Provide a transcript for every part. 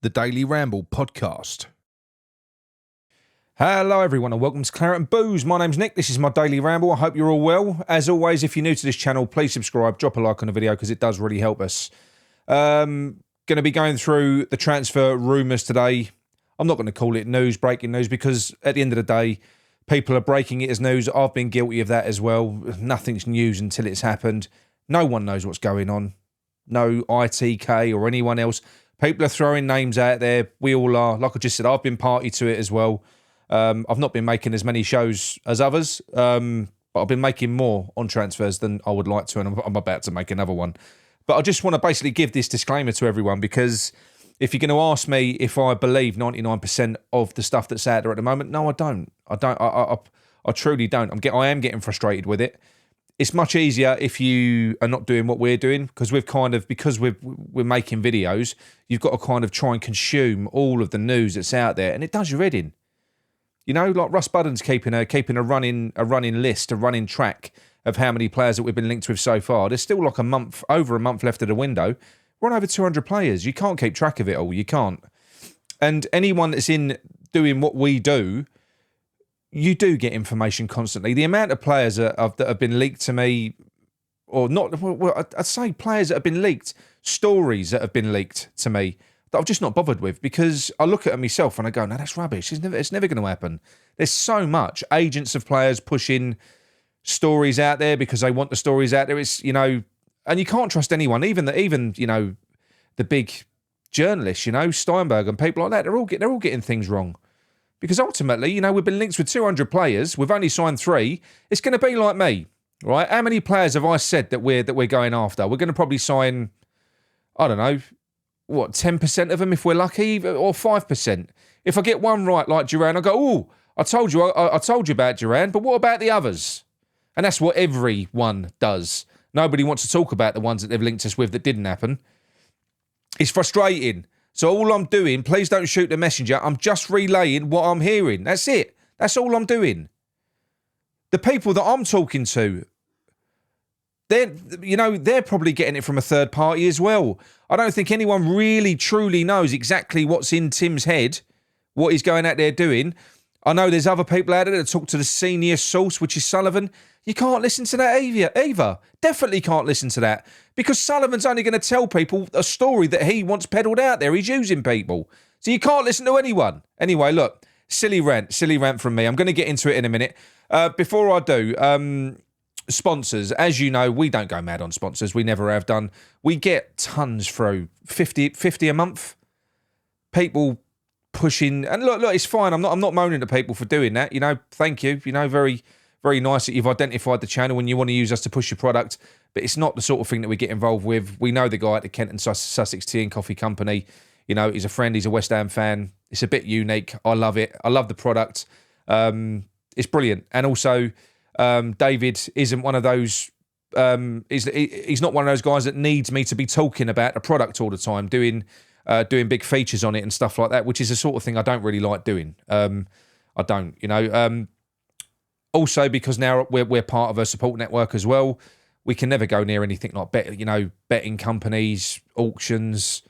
the Daily Ramble podcast. Hello everyone and welcome to Claret and Booze. My name's Nick, this is my Daily Ramble. I hope you're all well. As always, if you're new to this channel, please subscribe, drop a like on the video because it does really help us. Going to be going through the transfer rumours today. I'm not going to call it news, breaking news, because at the end of the day, people are breaking it as news. I've been guilty of that as well. Nothing's news until it's happened. No one knows what's going on. No ITK or anyone else. People are throwing names out there. We all are. Like I just said, I've been party to it as well. I've not been making as many shows as others, but I've been making more on transfers than I would like to, and I'm about to make another one. But I just want to basically give this disclaimer to everyone, because if you're going to ask me if I believe 99% of the stuff that's out there at the moment, no, I don't. I truly don't. I am getting frustrated with it. It's much easier if you are not doing what we're doing, because we're making videos, you've got to kind of try and consume all of the news that's out there, and it does your head in. You know, like Russ Budden's keeping a running list, a running track of how many players that we've been linked with so far. There's still like over a month left of the window. We're on over 200 players. You can't keep track of it all. You can't. And anyone that's in doing what we do, you do get information constantly. The amount of players that have been leaked to me, or not, well, I'd say players that have been leaked, stories that have been leaked to me that I've just not bothered with, because I look at them myself and I go, no, that's rubbish. It's never going to happen. There's so much. Agents of players pushing stories out there because they want the stories out there. It's, you know, and you can't trust anyone, even you know, the big journalists, you know, Steinberg and people like that. They're all getting things wrong. Because ultimately, you know, we've been linked with 200 players. We've only signed 3. It's going to be like me, right? How many players have I said that we're going after? We're going to probably sign, I don't know, what, 10% of them if we're lucky, or 5%. If I get one right, like Duran, I go, oh, I told you about Duran, but what about the others? And that's what everyone does. Nobody wants to talk about the ones that they've linked us with that didn't happen. It's frustrating. So all I'm doing, please don't shoot the messenger, I'm just relaying what I'm hearing. That's it. That's all I'm doing. The people that I'm talking to, they're probably getting it from a third party as well. I don't think anyone really truly knows exactly what's in Tim's head, what he's going out there doing. I know there's other people out there that talk to the senior source, which is Sullivan. You can't listen to that either. Definitely can't listen to that, because Sullivan's only going to tell people a story that he wants peddled out there. He's using people. So you can't listen to anyone. Anyway, look, silly rant from me. I'm going to get into it in a minute. Before I do, sponsors. As you know, we don't go mad on sponsors. We never have done. We get tons through, 50 a month. People pushing, and look, it's fine. I'm not moaning at people for doing that. You know, thank you. You know, very, very nice that you've identified the channel and you want to use us to push your product. But it's not the sort of thing that we get involved with. We know the guy at the Kent and Sussex Tea and Coffee Company. You know, he's a friend. He's a West Ham fan. It's a bit unique. I love it. I love the product. It's brilliant. And also, David isn't one of those. He's not one of those guys that needs me to be talking about a product all the time, doing big features on it and stuff like that, which is the sort of thing I don't really like doing. I don't, you know. Also, because now we're part of a support network as well, we can never go near anything like betting companies, auctions,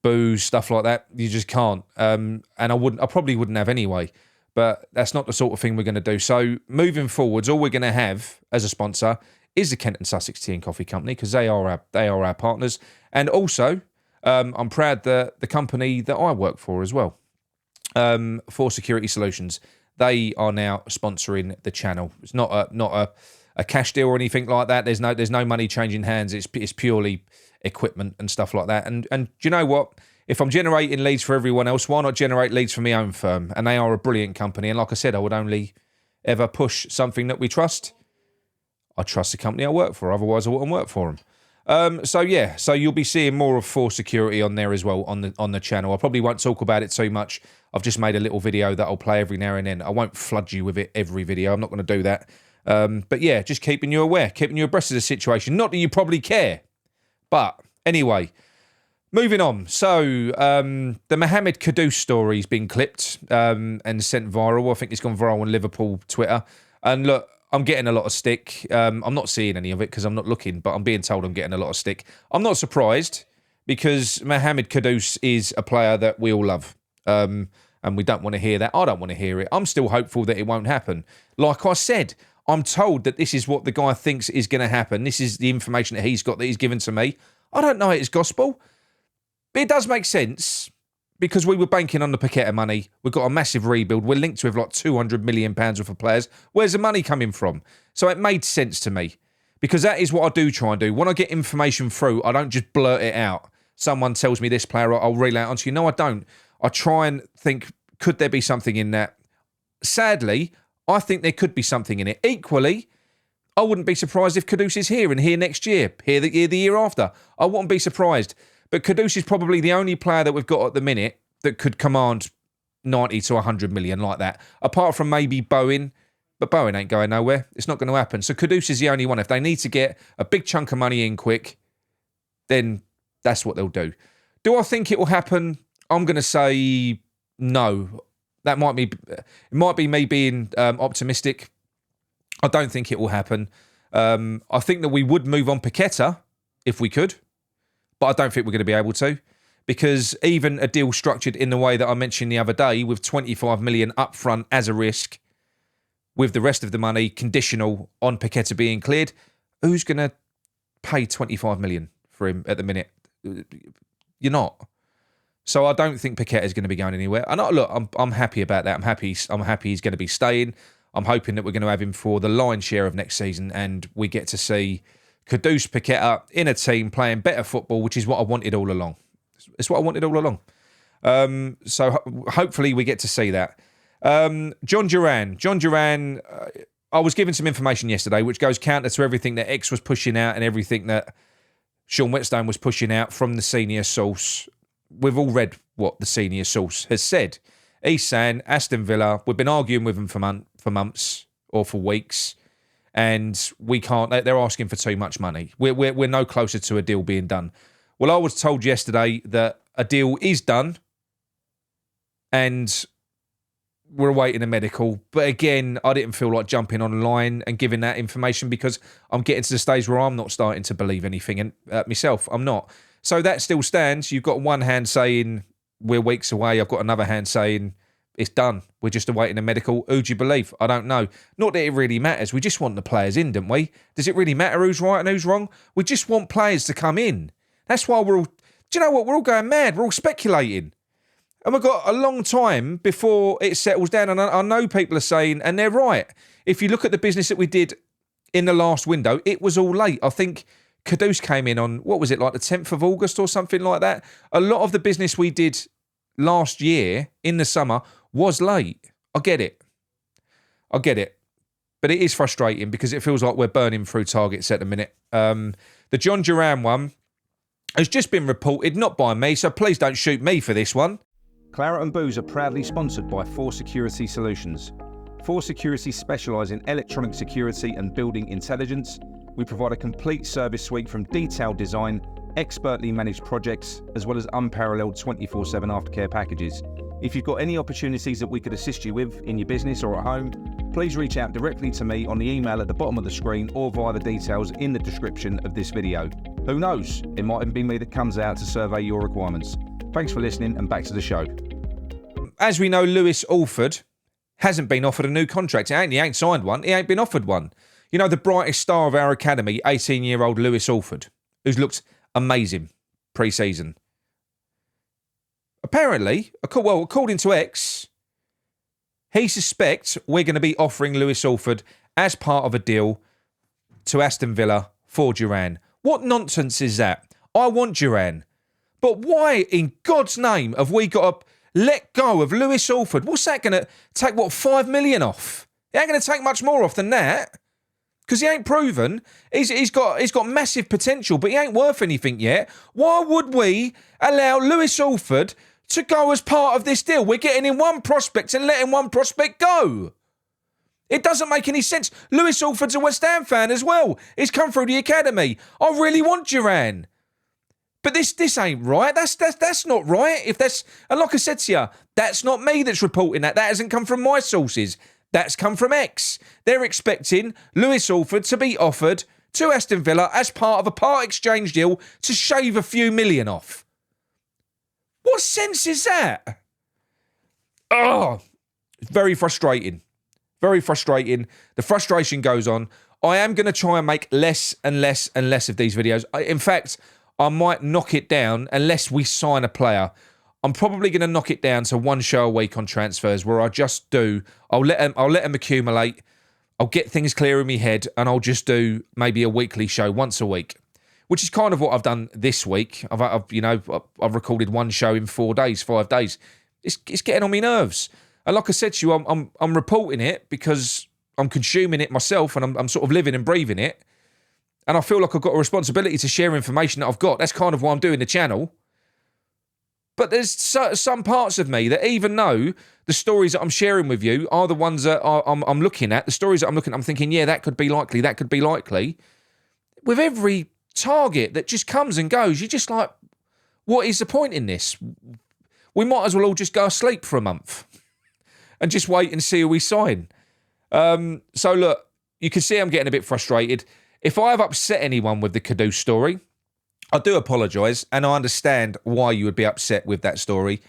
booze, stuff like that. You just can't. And I probably wouldn't have anyway. But that's not the sort of thing we're going to do. So moving forwards, all we're going to have as a sponsor is the Kent and Sussex Tea and Coffee Company, because they are our partners. And also, I'm proud that the company that I work for as well, Fore Security Solutions, they are now sponsoring the channel. It's not a cash deal or anything like that. There's no money changing hands. It's purely equipment and stuff like that. And do you know what? If I'm generating leads for everyone else, why not generate leads for my own firm? And they are a brilliant company. And like I said, I would only ever push something that we trust. I trust the company I work for. Otherwise, I wouldn't work for them. So you'll be seeing more of Fore Security on there as well on the channel. I probably won't talk about it too much. I've just made a little video that I'll play every now and then. I won't flood you with it every video. I'm not going to do that. But yeah, just keeping you aware, keeping you abreast of the situation. Not that you probably care. But anyway, moving on. So the Mohamed Kadus story's been clipped and sent viral. I think it's gone viral on Liverpool Twitter. And look, I'm getting a lot of stick. I'm not seeing any of it because I'm not looking, but I'm being told I'm getting a lot of stick. I'm not surprised, because Mohamed Kadus is a player that we all love. And we don't want to hear that. I don't want to hear it. I'm still hopeful that it won't happen. Like I said, I'm told that this is what the guy thinks is going to happen. This is the information that he's got, that he's given to me. I don't know it is gospel. But it does make sense because we were banking on the Paqueta money. We've got a massive rebuild. We're linked with like £200 million worth of players. Where's the money coming from? So it made sense to me because that is what I do try and do. When I get information through, I don't just blurt it out. Someone tells me this player, I'll relay it onto you. No, I don't. I try and think, could there be something in that? Sadly, I think there could be something in it. Equally, I wouldn't be surprised if Kadus is here and here next year, here the year after. I wouldn't be surprised. But Kadus is probably the only player that we've got at the minute that could command 90 to 100 million like that. Apart from maybe Bowen. But Bowen ain't going nowhere. It's not going to happen. So Kadus is the only one. If they need to get a big chunk of money in quick, then that's what they'll do. Do I think it will happen? I'm going to say no. It might be me being optimistic. I don't think it will happen. I think that we would move on Paqueta if we could, but I don't think we're going to be able to, because even a deal structured in the way that I mentioned the other day with 25 million up front as a risk, with the rest of the money conditional on Paqueta being cleared, who's going to pay 25 million for him at the minute? You're not. So I don't think Paqueta is going to be going anywhere. And look, I'm happy about that. I'm happy he's going to be staying. I'm hoping that we're going to have him for the lion's share of next season, and we get to see Kadus Paqueta in a team playing better football, which is what I wanted all along. It's what I wanted all along. So hopefully we get to see that. John Duran, I was given some information yesterday which goes counter to everything that X was pushing out and everything that Sean Whetstone was pushing out from the senior source. We've all read what the senior source has said. He's saying Aston Villa, we've been arguing with them for months or for weeks, and we can't. They're asking for too much money. We're no closer to a deal being done. Well, I was told yesterday that a deal is done, and we're awaiting a medical. But again, I didn't feel like jumping online and giving that information because I'm getting to the stage where I'm not starting to believe anything and myself. I'm not. So that still stands. You've got one hand saying we're weeks away. I've got another hand saying it's done. We're just awaiting a medical. Who do you believe? I don't know. Not that it really matters. We just want the players in, don't we? Does it really matter who's right and who's wrong? We just want players to come in. That's why we're all... Do you know what? We're all going mad. We're all speculating. And we've got a long time before it settles down. And I know people are saying, and they're right, if you look at the business that we did in the last window, it was all late. I think Kadus came in on, what was it, like the 10th of August or something like that? A lot of the business we did last year in the summer was late. I get it. But it is frustrating because it feels like we're burning through targets at the minute. The John Duran one has just been reported, not by me, so please don't shoot me for this one. Claret and Booze are proudly sponsored by Fore Security Solutions. Fore Security specialise in electronic security and building intelligence. We provide a complete service suite from detailed design, expertly managed projects, as well as unparalleled 24/7 aftercare packages. If you've got any opportunities that we could assist you with in your business or at home, please reach out directly to me on the email at the bottom of the screen or via the details in the description of this video. Who knows? It might even be me that comes out to survey your requirements. Thanks for listening, and back to the show. As we know, Lewis Orford hasn't been offered a new contract. He ain't signed one. He ain't been offered one. You know, the brightest star of our academy, 18-year-old Lewis Orford, who's looked amazing pre-season. Apparently, according to X, he suspects we're going to be offering Lewis Orford as part of a deal to Aston Villa for Duran. What nonsense is that? I want Duran. But why in God's name have we got to let go of Lewis Orford? What's that going to take, 5 million off? It ain't going to take much more off than that. Because he ain't proven. He's got massive potential, but he ain't worth anything yet. Why would we allow Lewis Orford to go as part of this deal? We're getting in one prospect and letting one prospect go. It doesn't make any sense. Lewis Orford's a West Ham fan as well. He's come through the academy. I really want Duran. But this ain't right. That's not right. And like I said to you, that's not me that's reporting that. That hasn't come from my sources. That's come from X. They're expecting Lewis Orford to be offered to Aston Villa as part of a part exchange deal to shave a few million off. What sense is that? Oh, it's very frustrating. Very frustrating. The frustration goes on. I am going to try and make less and less and less of these videos. In fact, I might knock it down unless we sign a player. I'm probably going to knock it down to one show a week on transfers where I just do. I'll let them accumulate. I'll get things clear in my head and I'll just do maybe a weekly show once a week, which is kind of what I've done this week. I've recorded one show in 4 days, 5 days. It's getting on my nerves. And like I said to you, I'm reporting it because I'm consuming it myself and I'm sort of living and breathing it. And I feel like I've got a responsibility to share information that I've got. That's kind of why I'm doing the channel. But there's some parts of me that, even though the stories that I'm sharing with you are the ones that I'm looking at, the stories that I'm looking at, I'm thinking, yeah, that could be likely, that could be likely. With every target that just comes and goes, you're just like, what is the point in this? We might as well all just go asleep for a month and just wait and see who we sign. So look, you can see I'm getting a bit frustrated. If I have upset anyone with the Kadus story, I do apologise, and I understand why you would be upset with that story.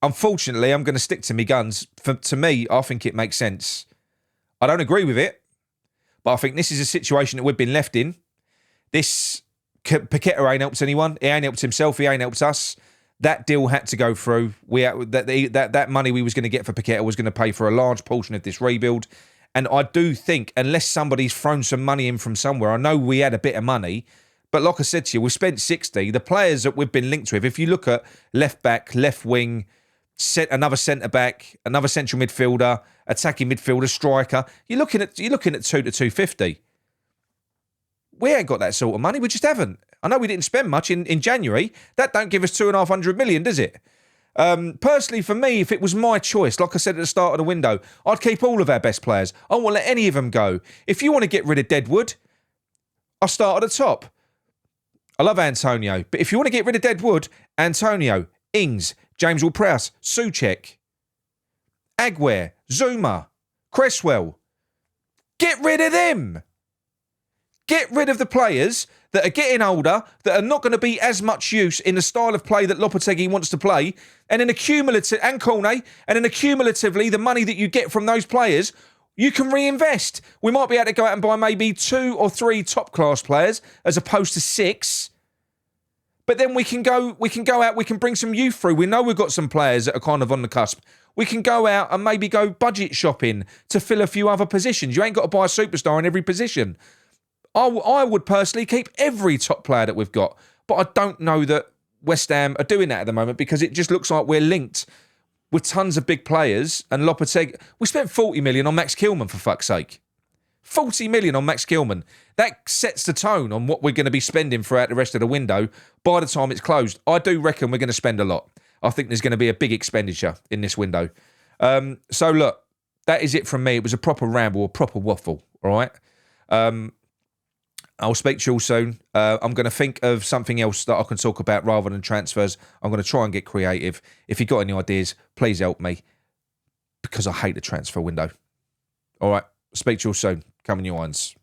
Unfortunately, I'm going to stick to my guns. To me, I think it makes sense. I don't agree with it, but I think this is a situation that we've been left in. This Paqueta ain't helped anyone. He ain't helped himself. He ain't helped us. That deal had to go through. That money we was going to get for Paqueta was going to pay for a large portion of this rebuild. And I do think, unless somebody's thrown some money in from somewhere, I know we had a bit of money, but like I said to you, we've spent 60. The players that we've been linked with, if you look at left back, left wing, another centre back, another central midfielder, attacking midfielder, striker, you're looking at 2 to 250. We ain't got that sort of money. We just haven't. I know we didn't spend much in January. That don't give us 250 million, does it? Personally, for me, if it was my choice, like I said at the start of the window, I'd keep all of our best players. I won't let any of them go. If you want to get rid of Deadwood, I'll start at the top. I love Antonio, but if you want to get rid of Deadwood, Antonio, Ings, James Ward-Prowse, Souček, Aguirre, Zuma, Cresswell, get rid of them. Get rid of the players that are getting older, that are not going to be as much use in the style of play that Lopetegui wants to play, and then accumulatively, the money that you get from those players, you can reinvest. We might be able to go out and buy maybe 2 or 3 top-class players as opposed to 6. But then we can go out, we can bring some youth through. We know we've got some players that are kind of on the cusp. We can go out and maybe go budget shopping to fill a few other positions. You ain't got to buy a superstar in every position. I would personally keep every top player that we've got, but I don't know that West Ham are doing that at the moment because it just looks like we're linked with tons of big players. And Lopetegui, we spent 40 million on Max Kilman, for fuck's sake. 40 million on Max Kilman. That sets the tone on what we're going to be spending throughout the rest of the window by the time it's closed. I do reckon we're going to spend a lot. I think there's going to be a big expenditure in this window. So look, that is it from me. It was a proper ramble, a proper waffle, all right? I'll speak to you all soon. I'm going to think of something else that I can talk about rather than transfers. I'm going to try and get creative. If you've got any ideas, please help me because I hate the transfer window. All right, speak to you all soon. Come in your irons.